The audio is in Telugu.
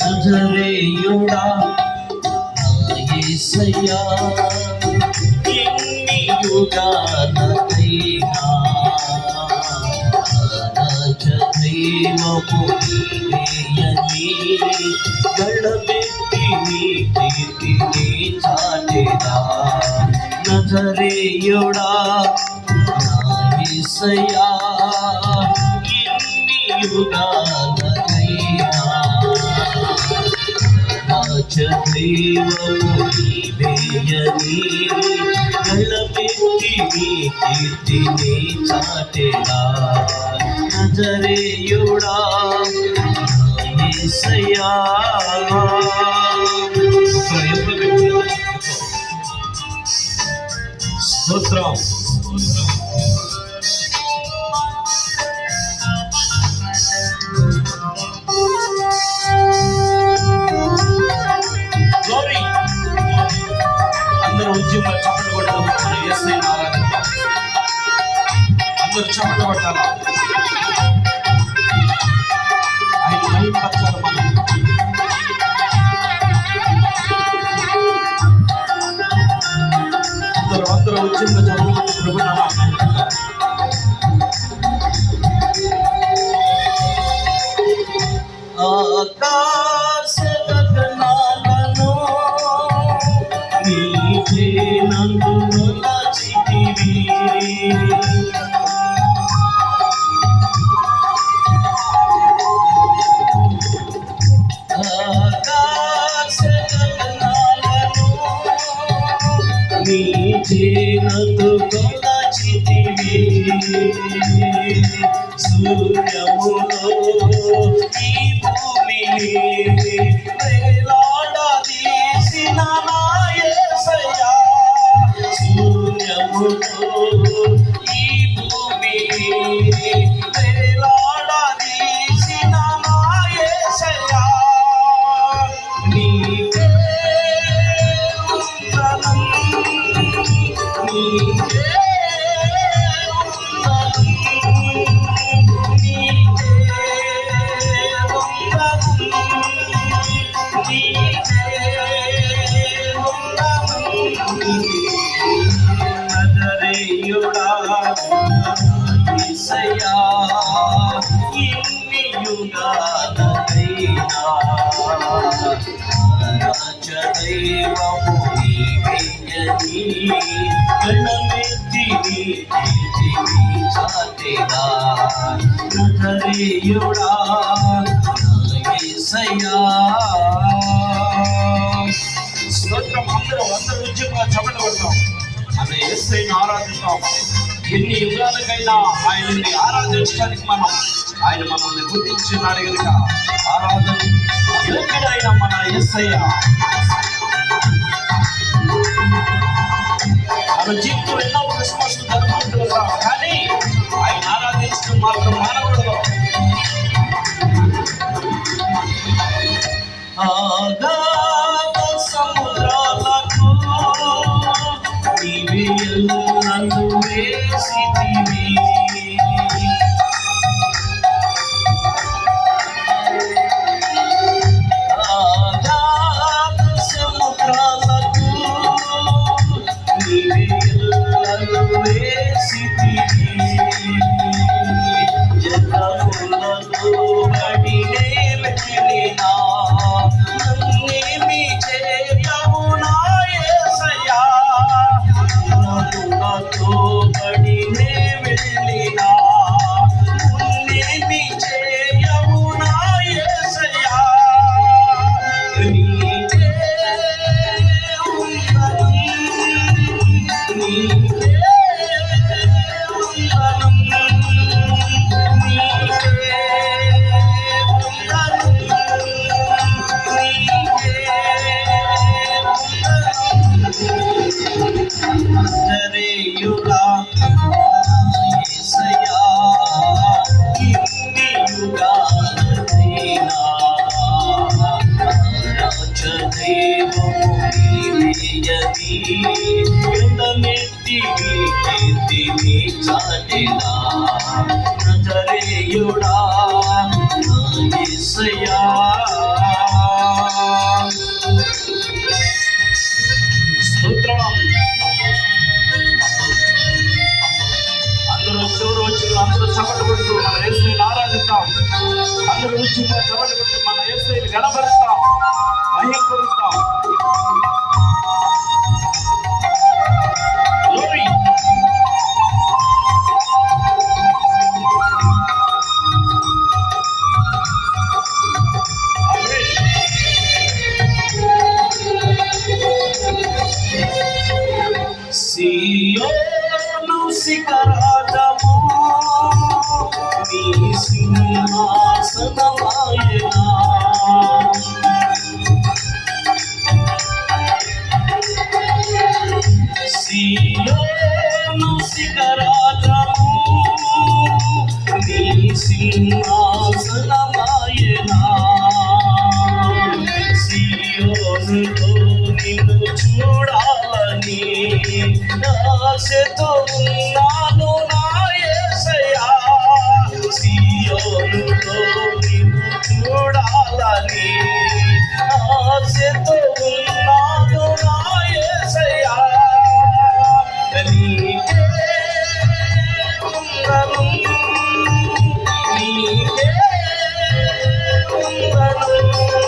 నజరేయుడా యేసయ్యా ఎన్ని యుగాలకైనా దైవపు నీవేయని గడబెట్టి నీ కీర్తిని చాటెదా నజరేయుడా యేసయ్యా ఎన్ని యుగాలకైనా దైవము నీవేయని గడబెట్టి నీ కీర్తిని చాటెదా నజరేయుడా యేసయ్యా స్తోత్రం గ్లోరీ అందరూ ఉద్యమాలు చప్పట్లు కొట్టడం యేసయ్యను ఆరాధిద్దాం అందరూ చప్పట్లు కొట్టాలా ఆయన మహిమపరచాలి మనం అందరూ ఉద్యమంలో చదువుకుంటూ ఆకాశ గగనాలను నీవే నందు దాచితివి ఆకాశ గగనాలను నీవే నందు దాచితివి సూర్యములో ఈ భూమిని వేలాడదీసిన నా యేసయ్యా సూర్యములో ఈ భూమిని వేలాడదీసిన నా యేసయ్యా నీకే వందనం నీకే నజరేయుడా యేసయ్యా ఎన్ని యుగాలకైనా రాజదైవము నీవేయని గణమెత్తి నీ కీర్తిని చాటెదా నజరేయుడా యేసయ్యా స్తోత్రం అందరూ ఉద్యమంగా చప్పట్లు కొడతాం మన యేసయ్యను ఆరాధిస్తాం ఎన్ని యుగాలకైనా ఆయన్ని ఆరాధించడానికి ఆయన మనల్ని గుర్తించున్నాడు కనుక ఆరాధన యోగ్యుడైన మన యేసయ్య మన జీవితంలో ఎన్నో క్రిస్మస్ జరుపుకుంటున్నాం కానీ ఆయన ఆరాధించడం మాత్రం మానకూడదు సముద్రాలకు నీవే నన్ను వేసితివి సముద్రాలకు నీవే నన్ను వేసితివి జగము యేసయ్యా స్తోత్రం. అందరూ చివరి వచ్చి అందరూ చప్పట్లు కొడుతూ మన యేసయ్యని ఆరాధిద్దాం. అందరూ వచ్చి చప్పట్లు కొడుతూ మన యేసయ్యని గణపరుస్తాం, మహిమపరుస్తాం. Glory. సియోను శిఖరాజము నీ సింహాసనమాయెనా. సియోను శిఖరాజము నీ సింహాసనమాయెనా. సియోనులో నిన్ను చూడాలని ఆశతో ఉన్నాను నా యేసయ్యా. సియోనులో నిన్ను చూడాలని ఆశతో ఉన్నాను నా యేసయ్యా. నీకే వందనం, నీకే వందనం.